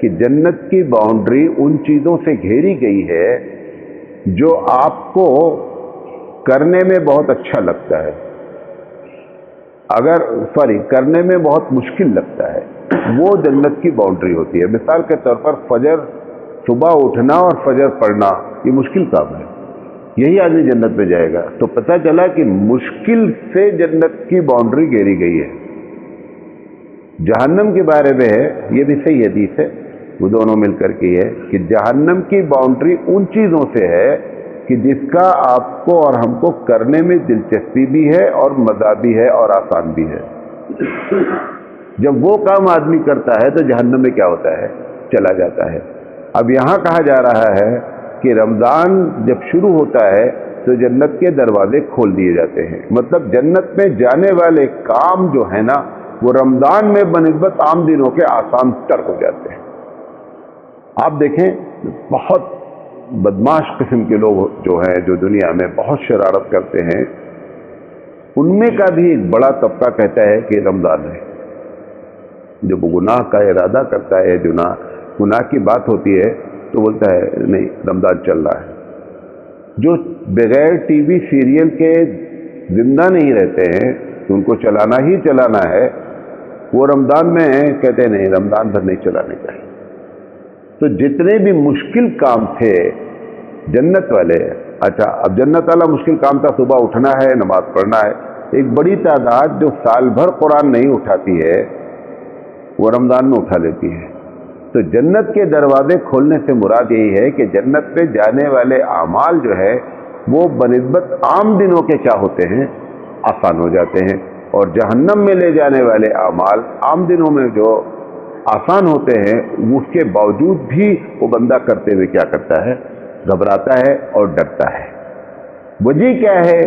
کہ جنت کی باؤنڈری ان چیزوں سے گھیری گئی ہے جو آپ کو کرنے میں بہت اچھا لگتا ہے، کرنے میں بہت مشکل لگتا ہے، وہ جنت کی باؤنڈری ہوتی ہے۔ مثال کے طور پر فجر، صبح اٹھنا اور فجر پڑھنا یہ مشکل کام ہے، یہی آدمی جنت میں جائے گا۔ تو پتہ چلا کہ مشکل سے جنت کی باؤنڈری گھیری گئی ہے۔ جہنم کے بارے میں ہے، یہ بھی صحیح حدیث ہے، وہ دونوں مل کر کے ہے کہ جہنم کی باؤنڈری ان چیزوں سے ہے کہ جس کا آپ کو اور ہم کو کرنے میں دلچسپی بھی ہے اور مزہ بھی ہے اور آسان بھی ہے۔ جب وہ کام آدمی کرتا ہے تو جہنم میں کیا ہوتا ہے؟ چلا جاتا ہے۔ اب یہاں کہا جا رہا ہے کہ رمضان جب شروع ہوتا ہے تو جنت کے دروازے کھول دیے جاتے ہیں، مطلب جنت میں جانے والے کام جو ہے نا وہ رمضان میں بنسبت عام دنوں کے آسان تر ہو جاتے ہیں۔ آپ دیکھیں بہت بدماش قسم کے لوگ جو ہیں، جو دنیا میں بہت شرارت کرتے ہیں، ان میں کا بھی ایک بڑا طبقہ کہتا ہے کہ رمضان ہے۔ جب وہ گناہ کا ارادہ کرتا ہے، گناہ کی بات ہوتی ہے تو بولتا ہے نہیں رمضان چل رہا ہے۔ جو بغیر ٹی وی سیریل کے زندہ نہیں رہتے ہیں تو ان کو چلانا ہی چلانا ہے، وہ رمضان میں کہتے ہیں نہیں رمضان بھر نہیں چلانے کا ہے۔ تو جتنے بھی مشکل کام تھے جنت والے، اچھا اب جنت والا مشکل کام تھا صبح اٹھنا ہے، نماز پڑھنا ہے، ایک بڑی تعداد جو سال بھر قرآن نہیں اٹھاتی ہے وہ رمضان میں اٹھا لیتی ہے۔ تو جنت کے دروازے کھولنے سے مراد یہی ہے کہ جنت میں جانے والے اعمال جو ہے وہ بنسبت عام دنوں کے کیا ہوتے ہیں؟ آسان ہو جاتے ہیں، اور جہنم میں لے جانے والے اعمال عام دنوں میں جو آسان ہوتے ہیں اس کے باوجود بھی وہ بندہ کرتے ہوئے کیا کرتا ہے؟ گھبراتا ہے اور ڈرتا ہے۔ وجہ کیا ہے؟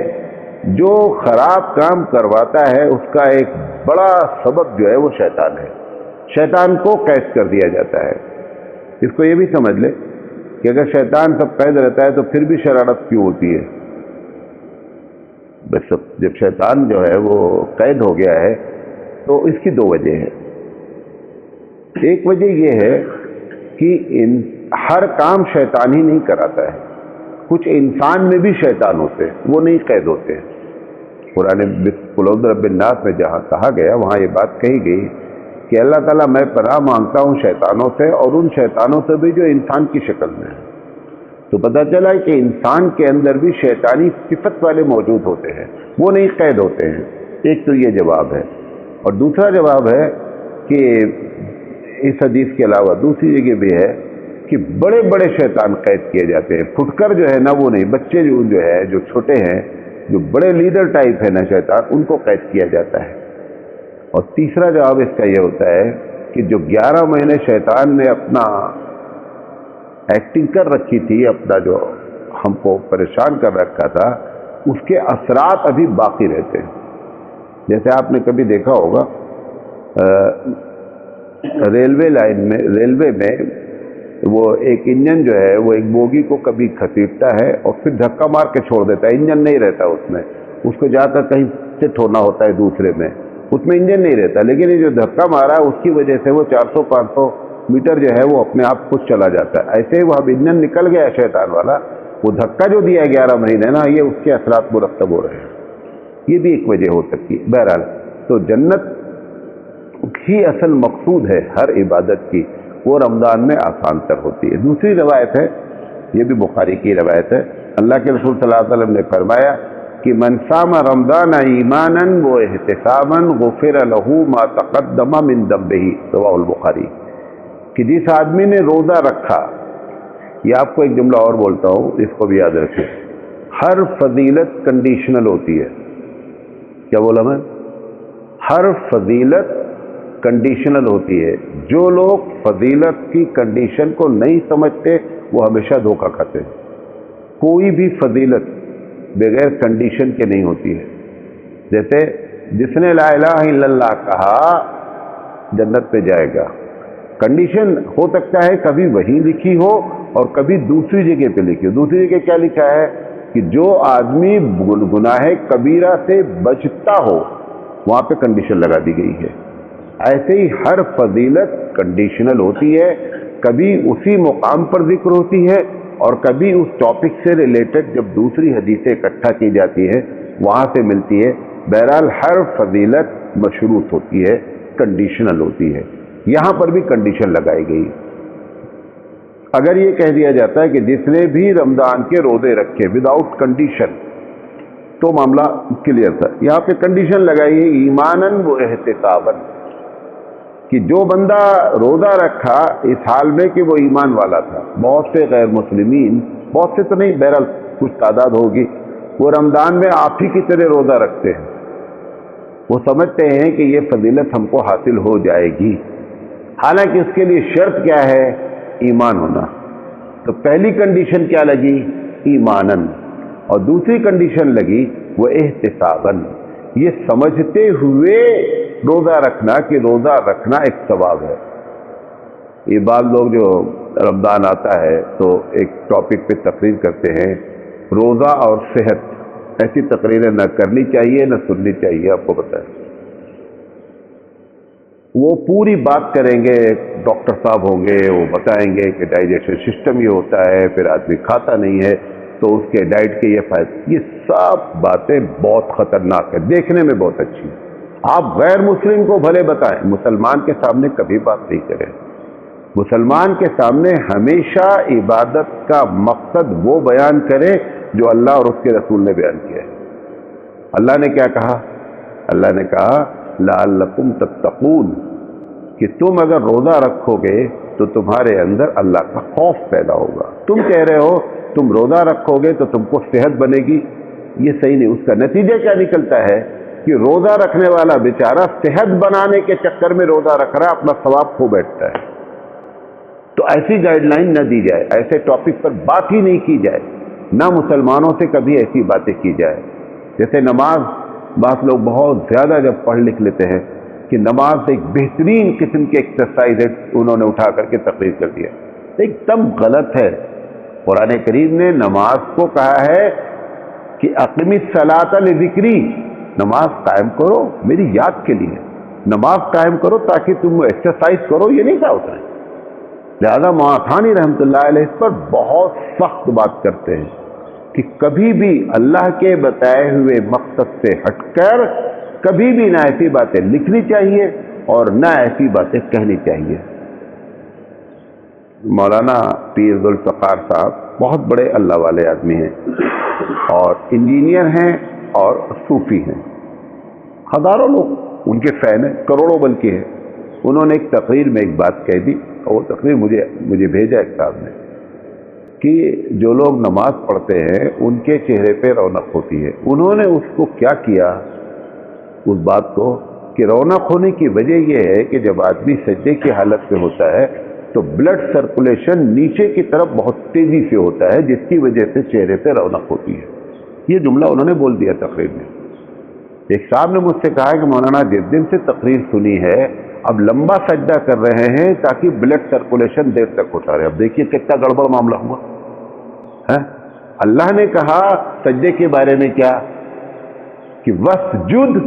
جو خراب کام کرواتا ہے اس کا ایک بڑا سبب جو ہے وہ شیطان ہے۔ شیطان کو قید کر دیا جاتا ہے۔ اس کو یہ بھی سمجھ لے کہ اگر شیطان سب قید رہتا ہے تو پھر بھی شرارت کیوں ہوتی ہے؟ بس جب شیطان جو ہے وہ قید ہو گیا ہے تو اس کی دو وجہ ہیں۔ ایک وجہ یہ ہے کہ ہر کام شیطان ہی نہیں کراتا ہے، کچھ انسان میں بھی شیطان ہوتے ہیں، وہ نہیں قید ہوتے ہیں۔ قرآن قل اعوذ برب الناس میں جہاں کہا گیا وہاں یہ بات کہی گئی کہ اللہ تعالیٰ میں پناہ مانگتا ہوں شیطانوں سے، اور ان شیطانوں سے بھی جو انسان کی شکل میں ہیں۔ تو پتہ چلا کہ انسان کے اندر بھی شیطانی صفت والے موجود ہوتے ہیں، وہ نہیں قید ہوتے ہیں۔ ایک تو یہ جواب ہے، اور دوسرا جواب ہے کہ اس حدیث کے علاوہ دوسری جگہ بھی ہے کہ بڑے بڑے شیطان قید کیے جاتے ہیں، پھٹکر جو ہے نا وہ نہیں، بچے جو چھوٹے ہیں، جو بڑے لیڈر ٹائپ ہے نا شیطان، ان کو قید کیا جاتا ہے۔ اور تیسرا جواب اس کا یہ ہوتا ہے کہ جو 11 مہینے شیطان نے اپنا ایکٹنگ کر رکھی تھی، اپنا جو ہم کو پریشان کر رکھا تھا، اس کے اثرات ابھی باقی رہتے ہیں۔ جیسے آپ نے کبھی دیکھا ہوگا ریلوے میں وہ ایک انجن جو ہے وہ ایک بوگی کو کبھی کھسیٹتا ہے اور پھر دھکا مار کے چھوڑ دیتا ہے، انجن نہیں رہتا اس میں، اس کو جا کر کہیں شفٹ ہونا ہوتا ہے دوسرے میں، اس میں انجن نہیں رہتا، لیکن یہ جو دھکا مارا ہے اس کی وجہ سے وہ 400-500 میٹر جو ہے وہ اپنے آپ خود چلا جاتا ہے۔ ایسے وہ اب انجن نکل گیا ہے شیطان والا، وہ دھکا جو دیا 11 مہینے نا، یہ اس کے اثرات مرتب ہو رہے ہیں۔ یہ بھی ایک وجہ ہو سکتی ہے۔ بہرحال تو جنت کی اصل مقصود ہے ہر عبادت کی، وہ رمضان میں آسان تر ہوتی ہے۔ دوسری روایت ہے، یہ بھی بخاری کی روایت ہے، اللہ کے رسول صلی اللہ علیہ وسلم نے فرمایا کہ من صام رمضان ایمانا و احتسابا غفر له ما تقدم من ذنبه، رواه البخاری، کہ جس آدمی نے روزہ رکھا، یہ آپ کو ایک جملہ اور بولتا ہوں، اس کو بھی یاد رکھیں، ہر فضیلت کنڈیشنل ہوتی ہے۔ کیا بولا میں؟ ہر فضیلت کنڈیشنل ہوتی ہے۔ جو لوگ فضیلت کی کنڈیشن کو نہیں سمجھتے وہ ہمیشہ دھوکہ کھاتے ہیں۔ کوئی بھی فضیلت بغیر کنڈیشن کے نہیں ہوتی ہے۔ جیسے جس نے لا الہ الا اللہ کہا جنت پہ جائے گا، کنڈیشن ہو سکتا ہے کبھی وہی لکھی ہو اور کبھی دوسری جگہ پہ لکھی ہو۔ دوسری جگہ کیا لکھا ہے کہ جو آدمی گناہ کبیرہ سے بچتا ہو، وہاں پہ کنڈیشن لگا دی گئی ہے۔ ایسے ہی ہر فضیلت کنڈیشنل ہوتی ہے، کبھی اسی مقام پر ذکر ہوتی ہے اور کبھی اس ٹاپک سے ریلیٹڈ جب دوسری حدیثیں اکٹھا کی جاتی ہیں وہاں سے ملتی ہے۔ بہرحال ہر فضیلت مشروط ہوتی ہے، کنڈیشنل ہوتی ہے۔ یہاں پر بھی کنڈیشن لگائی گئی۔ اگر یہ کہہ دیا جاتا ہے کہ جس نے بھی رمضان کے روزے رکھے وداؤٹ کنڈیشن تو معاملہ کلیئر تھا۔ یہاں پہ کنڈیشن لگائی ہے ایماناً و احتساباً، کہ جو بندہ روزہ رکھا اس حال میں کہ وہ ایمان والا تھا۔ بہت سے غیر مسلمین، بہت سے تو نہیں، بہرحال کچھ تعداد ہوگی، وہ رمضان میں آپ ہی کی طرح روزہ رکھتے ہیں، وہ سمجھتے ہیں کہ یہ فضیلت ہم کو حاصل ہو جائے گی، حالانکہ اس کے لیے شرط کیا ہے؟ ایمان ہونا۔ تو پہلی کنڈیشن کیا لگی؟ ایماناً، اور دوسری کنڈیشن لگی وہ احتساباً، یہ سمجھتے ہوئے روزہ رکھنا کہ روزہ رکھنا ایک ثواب ہے۔ یہ بعض لوگ جو رمضان آتا ہے تو ایک ٹاپک پہ تقریر کرتے ہیں، روزہ اور صحت، ایسی تقریریں نہ کرنی چاہیے نہ سننی چاہیے، آپ کو بتائیں۔ وہ پوری بات کریں گے، ڈاکٹر صاحب ہوں گے، وہ بتائیں گے کہ ڈائجیشن سسٹم یہ ہوتا ہے، پھر آدمی کھاتا نہیں ہے تو اس کے ڈائٹ کے یہ فائدے، یہ سب باتیں بہت خطرناک ہیں، دیکھنے میں بہت اچھی ہیں۔ آپ غیر مسلم کو بھلے بتائیں، مسلمان کے سامنے کبھی بات نہیں کریں۔ مسلمان کے سامنے ہمیشہ عبادت کا مقصد وہ بیان کرے جو اللہ اور اس کے رسول نے بیان کیا ہے۔ اللہ نے کیا کہا؟ اللہ نے کہا لعلکم تتقون، کہ تم اگر روزہ رکھو گے تو تمہارے اندر اللہ کا خوف پیدا ہوگا۔ تم کہہ رہے ہو تم روزہ رکھو گے تو تم کو صحت بنے گی، یہ صحیح نہیں۔ اس کا نتیجہ کیا نکلتا ہے کہ روزہ رکھنے والا بیچارہ صحت بنانے کے چکر میں روزہ رکھ رہا ہے، اپنا ثواب کھو بیٹھتا ہے۔ تو ایسی گائیڈ لائن نہ دی جائے، ایسے ٹاپک پر بات ہی نہیں کی جائے، نہ مسلمانوں سے کبھی ایسی باتیں کی جائے۔ جیسے نماز، بعض لوگ بہت زیادہ جب پڑھ لکھ لیتے ہیں کہ نماز ایک بہترین قسم کی ایکسرسائز ہے، انہوں نے اٹھا کر کے تقریر کر دیا، ایک دم غلط ہے۔ قرآن کریم نے نماز کو کہا ہے کہ اقم الصلاۃ لذکری، نماز قائم کرو میری یاد کے لیے، نماز قائم کرو تاکہ تم ایکسرسائز کرو، یہ نہیں کہا ہوتا ہے۔ لہذا موافانی رحمۃ اللہ علیہ اس پر بہت سخت بات کرتے ہیں کہ کبھی بھی اللہ کے بتائے ہوئے مقصد سے ہٹ کر کبھی بھی نہ ایسی باتیں لکھنی چاہیے اور نہ ایسی باتیں کہنی چاہیے۔ مولانا پیر ذوالفقار صاحب بہت بڑے اللہ والے آدمی ہیں اور انجینئر ہیں اور صوفی ہیں، ہزاروں لوگ ان کے فین ہیں، کروڑوں بلکہ ہیں۔ انہوں نے ایک تقریر میں ایک بات کہہ دی، اور وہ تقریر مجھے بھیجا ایک صاحب نے، کہ جو لوگ نماز پڑھتے ہیں ان کے چہرے پہ رونق ہوتی ہے۔ انہوں نے اس کو کیا کیا، اس بات کو، کہ رونق ہونے کی وجہ یہ ہے کہ جب آدمی سجدے کی حالت میں ہوتا ہے تو بلڈ سرکولیشن نیچے کی طرف بہت تیزی سے ہوتا ہے، جس کی وجہ سے چہرے پہ رونق ہوتی ہے۔ یہ جملہ انہوں نے بول دیا تقریر میں۔ ایک صاحب نے مجھ سے کہا کہ مولانا جس دن سے تقریر سنی ہے اب لمبا سجدہ کر رہے ہیں تاکہ بلڈ سرکولیشن دیر تک ہوتا رہے۔ اب دیکھیے کتنا گڑبڑ معاملہ ہوا ہے۔ اللہ نے کہا سجدے کے بارے میں کیا کہ وسجد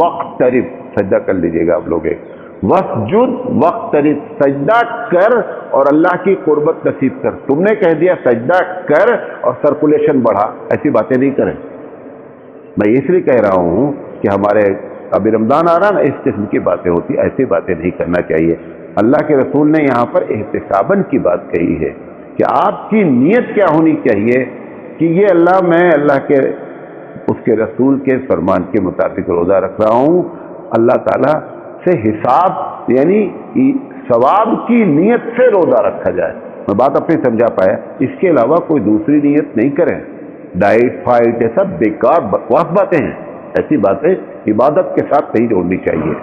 واقترب، سجدہ کر لیجئے گا آپ لوگ، ایک وسجد واقترب، سجدہ کر اور اللہ کی قربت نصیب کر۔ تم نے کہہ دیا سجدہ کر اور سرکولیشن بڑھا، ایسی باتیں نہیں کریں۔ میں اس لیے کہہ رہا ہوں کہ ہمارے ابھی رمضان آ رہا نا، اس قسم کی باتیں ہوتی، ایسی باتیں نہیں کرنا چاہیے۔ اللہ کے رسول نے یہاں پر احتساباً کی بات کہی ہے کہ آپ کی نیت کیا ہونی چاہیے کہ یہ میں اللہ کے اس کے رسول کے فرمان کے مطابق روزہ رکھ رہا ہوں، اللہ تعالیٰ سے حساب یعنی ثواب کی نیت سے روزہ رکھا جائے۔ میں بات اپنی سمجھا پایا، اس کے علاوہ کوئی دوسری نیت نہیں کریں۔ ڈائٹ فائٹ یہ سب بیکار بکواس باتیں ہیں، ایسی باتیں عبادت کے ساتھ نہیں جوڑنی چاہیے۔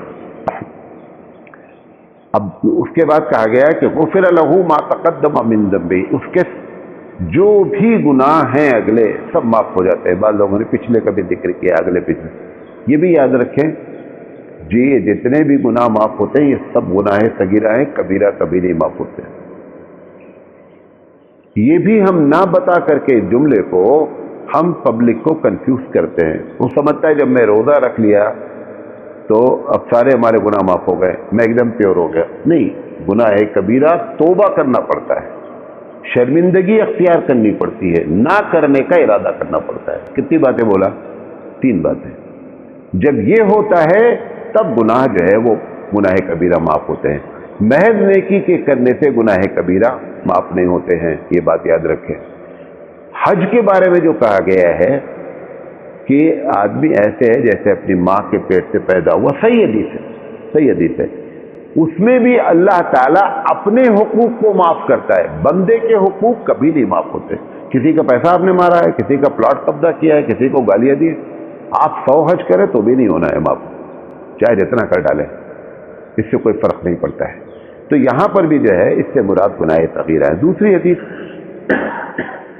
اب اس کے بعد کہا گیا کہ غفر لہ ما تقدم من ذنبہ، اس کے جو بھی گناہ ہیں اگلے سب معاف ہو جاتے ہیں۔ بعض لوگوں نے پچھلے کا بھی ذکر کیا، اگلے پچھلے، یہ بھی یاد رکھیں جی، جتنے بھی گناہ معاف ہوتے ہیں یہ سب گناہ صغیرہ ہیں، کبیرہ کبھی نہیں معاف ہوتے ہیں۔ یہ بھی ہم نہ بتا کر کے جملے کو ہم پبلک کو کنفیوز کرتے ہیں۔ وہ سمجھتا ہے جب میں روزہ رکھ لیا تو اب سارے ہمارے گناہ معاف ہو گئے، میں ایک دم پیور ہو گیا، نہیں، گناہ کبیرہ توبہ کرنا پڑتا ہے، شرمندگی اختیار کرنی پڑتی ہے، نہ کرنے کا ارادہ کرنا پڑتا ہے۔ کتنی باتیں بولا؟ 3 باتیں۔ جب یہ ہوتا ہے تب گناہ جو ہے وہ گناہ کبیرہ معاف ہوتے ہیں، محض نیکی کے کرنے سے گناہ کبیرہ معاف نہیں ہوتے ہیں، یہ بات یاد رکھیں۔ حج کے بارے میں جو کہا گیا ہے کہ آدمی ایسے ہے جیسے اپنی ماں کے پیٹ سے پیدا ہوا، صحیح حدیث ہے، صحیح حدیث ہے، اس میں بھی اللہ تعالیٰ اپنے حقوق کو معاف کرتا ہے، بندے کے حقوق کبھی نہیں معاف ہوتے۔ کسی کا پیسہ آپ نے مارا ہے، کسی کا پلاٹ قبضہ کیا ہے، کسی کو گالیاں دی، آپ 100 حج کریں تو بھی نہیں ہونا ہے معاف، چاہے جتنا کر ڈالیں، اس سے کوئی فرق نہیں پڑتا ہے۔ تو یہاں پر بھی جو ہے اس سے مراد گناہ صغیرہ ہے۔ دوسری حدیث،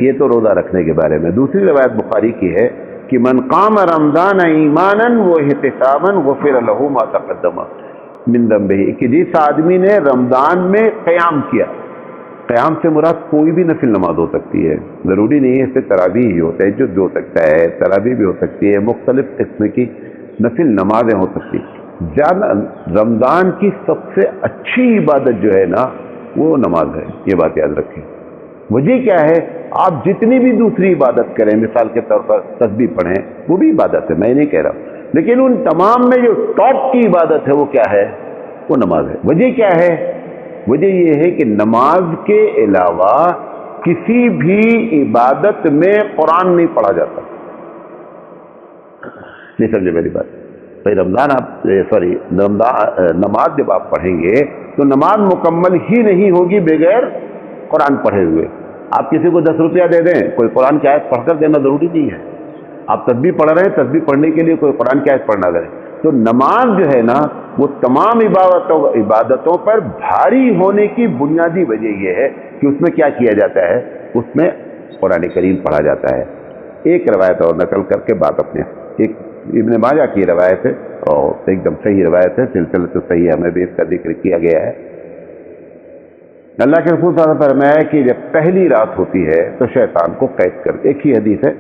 یہ تو روزہ رکھنے کے بارے میں، دوسری روایت بخاری کی ہے کہ من قام رمضان ایمانا واحتسابا غفر له ما تقدم من ذنبه، کہ جس آدمی نے رمضان میں قیام کیا، قیام سے مراد کوئی بھی نفل نماز ہو سکتی ہے، ضروری نہیں ہے اس سے تراویح ہی ہو، تہجد بھی ہو سکتا ہے، تراویح بھی ہو سکتی ہے، مختلف قسم کی نفل نمازیں ہو سکتی ہیں۔ رمضان کی سب سے اچھی عبادت جو ہے نا وہ نماز ہے، یہ بات یاد رکھیں۔ وجہ کیا ہے؟ آپ جتنی بھی دوسری عبادت کریں، مثال کے طور پر تسبیح پڑھیں، وہ بھی عبادت ہے، میں نہیں کہہ رہا، لیکن ان تمام میں جو ٹاپ کی عبادت ہے وہ کیا ہے؟ وہ نماز ہے۔ وجہ کیا ہے؟ وجہ یہ ہے کہ نماز کے علاوہ کسی بھی عبادت میں قرآن نہیں پڑھا جاتا۔ نہیں سمجھے میری بات؟ بھائی رمضان نماز جب آپ پڑھیں گے تو نماز مکمل ہی نہیں ہوگی بغیر قرآن پڑھے ہوئے۔ آپ کسی کو 10 روپیہ دے دیں، کوئی قرآن کی آیت پڑھ کر دینا ضروری نہیں ہے۔ آپ تسبیح پڑھ رہے ہیں، تسبیح پڑھنے کے لیے کوئی قرآن کی آیت پڑھنا کریں۔ تو نماز جو ہے نا وہ تمام عبادتوں پر بھاری ہونے کی بنیادی وجہ یہ ہے کہ اس میں کیا کیا جاتا ہے؟ اس میں قرآن کریم پڑھا جاتا ہے۔ ایک روایت اور نقل کر کے بات اپنے، ایک ابن ماجہ کی روایت ہے اور ایک دم صحیح روایت ہے، سلسلہ تو صحیح ہے، ہمیں بھی اس کا ذکر کیا گیا ہے۔ اللہ کے رسول صلی اللہ علیہ وسلم فرمایا کہ جب پہلی رات ہوتی ہے تو شیطان کو قید کر، ایک ہی حدیث ہے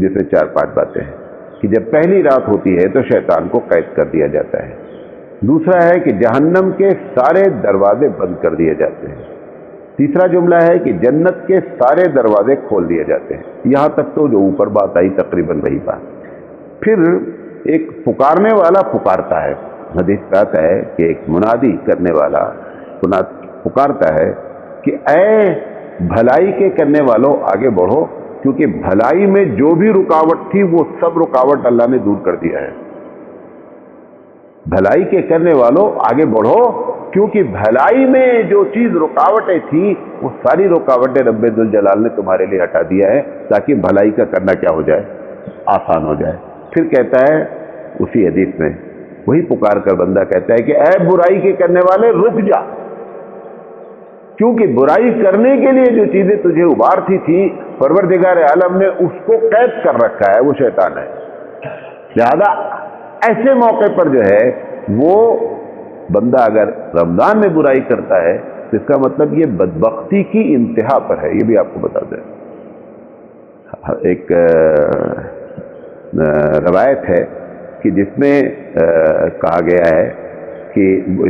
جس میں 4-5 باتیں ہیں، کہ جب پہلی رات ہوتی ہے تو شیطان کو قید کر دیا جاتا ہے۔ دوسرا ہے کہ جہنم کے سارے دروازے بند کر دیے جاتے ہیں۔ تیسرا جملہ ہے کہ جنت کے سارے دروازے کھول دیے جاتے ہیں۔ یہاں تک تو جو اوپر بات آئی تقریباً وہی بات۔ پھر ایک پکارنے والا پکارتا ہے، حدیث میں آتا ہے کہ ایک منادی کرنے والا پکارتا ہے کہ اے بھلائی کے کرنے والوں آگے بڑھو، کیونکہ بھلائی میں جو بھی رکاوٹ تھی وہ سب رکاوٹ اللہ نے دور کر دیا ہے۔ بھلائی کے کرنے والوں آگے بڑھو، کیونکہ بھلائی میں جو چیز رکاوٹیں تھیں وہ ساری رکاوٹیں رب ذوالجلال نے تمہارے لیے ہٹا دیا ہے تاکہ بھلائی کا کرنا کیا ہو جائے؟ آسان ہو جائے۔ پھر کہتا ہے اسی حدیث میں، وہی پکار کر بندہ کہتا ہے کہ اے برائی کے کرنے والے رک جا، کیونکہ برائی کرنے کے لیے جو چیزیں تجھے ابھارتی تھی پروردگار عالم نے اس کو قید کر رکھا ہے، وہ شیطان ہے۔ لہذا ایسے موقع پر جو ہے وہ بندہ اگر رمضان میں برائی کرتا ہے تو اس کا مطلب یہ بدبختی کی انتہا پر ہے۔ یہ بھی آپ کو بتا دیں، ایک روایت ہے کہ جس میں کہا گیا ہے کہ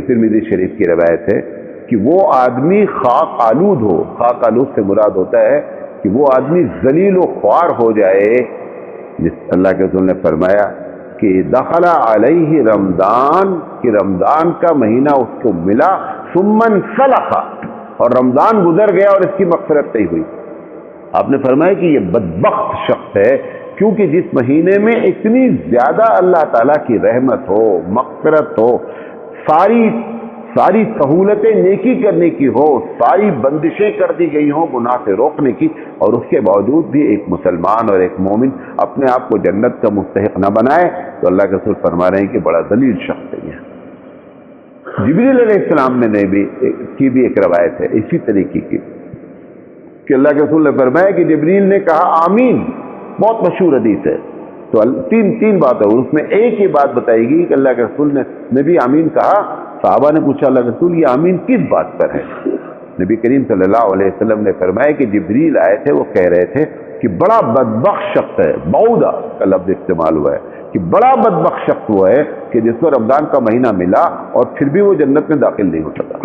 ترمذی شریف کی روایت ہے کہ وہ آدمی خاک آلود ہو، خاک آلود سے مراد ہوتا ہے کہ وہ آدمی ذلیل و خوار ہو جائے، جس اللہ کے رسول نے فرمایا کہ دخل علیہ رمضان، کہ رمضان کا مہینہ اس کو ملا، ثم انسلخ، اور رمضان گزر گیا اور اس کی مغفرت نہیں ہوئی۔ آپ نے فرمایا کہ یہ بدبخت شخص ہے، کیونکہ جس مہینے میں اتنی زیادہ اللہ تعالیٰ کی رحمت ہو، مغفرت ہو، ساری سہولتیں نیکی کرنے کی ہو، ساری بندشیں کر دی گئی ہوں گناہ سے روکنے کی، اور اس کے باوجود بھی ایک مسلمان اور ایک مومن اپنے آپ کو جنت کا مستحق نہ بنائے، تو اللہ کے رسول فرما رہے ہیں کہ بڑا ذلیل شخص ہے یہ۔ جبریل علیہ السلام نے بھی ایک روایت ہے اسی طریقے کی کہ اللہ کے رسول نے فرمایا کہ جبریل نے کہا آمین، بہت مشہور حدیث ہے۔ تو تین بات ہے، اس میں ایک ہی بات بتائی گی کہ اللہ کے رسول نے بھی آمین کہا۔ صحابہ نے پوچھا اللہ کے رسول یہ آمین کس بات پر ہے؟ نبی کریم صلی اللہ علیہ وسلم نے فرمایا کہ جبریل آئے تھے، وہ کہہ رہے تھے کہ بڑا بدبخت شخص ہے، بعودہ کا لفظ استعمال ہوا ہے، کہ بڑا بدبخت شخص وہ ہے کہ جس کو رمضان کا مہینہ ملا اور پھر بھی وہ جنت میں داخل نہیں ہو سکا.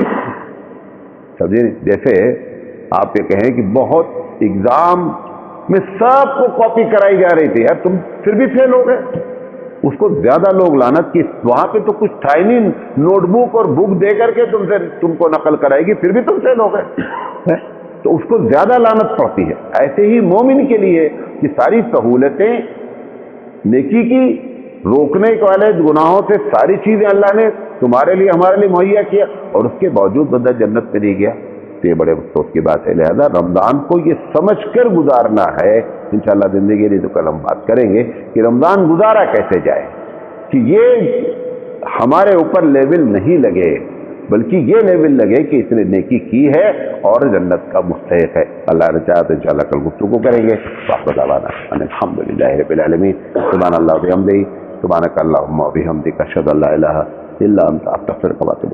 سمجھے؟ جیسے آپ یہ کہیں کہ بہت ایگزام میں سب کو کاپی کرائی جا رہی تھی، یار تم پھر بھی فیل ہو گئے. اس کو زیادہ لوگ لعنت کی، وہاں پہ تو کچھ تھا ہی نہیں، نوٹ بک اور بک دے کر کے تم کو نقل کرائے گی، پھر بھی تم فیل ہو گئے، تو اس کو زیادہ لعنت پڑتی ہے. ایسے ہی مومن کے لیے کہ ساری سہولتیں نیکی کی، روکنے والے گناہوں سے ساری چیزیں اللہ نے تمہارے لیے ہمارے لیے مہیا کیا، اور اس کے باوجود بندہ جنت میں نہیں گیا، تو یہ بڑے افسوس کی بات ہے. لہذا رمضان کو یہ سمجھ کر گزارنا ہے. انشاءاللہ زندگی نہیں تو کل ہم بات کریں گے کہ رمضان گزارا کیسے جائے، کہ یہ ہمارے اوپر لیول نہیں لگے، بلکہ یہ لیول لگے کہ اس نے نیکی کی ہے اور جنت کا مستحق ہے. اللہ نے چاہا تو انشاءاللہ کل گفتگو کریں گے. وآخر دعوانا ان الحمدللہ رب العالمین. سبحان اللہ وبحمدہ، سبحانک اللہم وبحمدک، اشہد ان لا الہ الا انت، استغفرک واتوب الیک.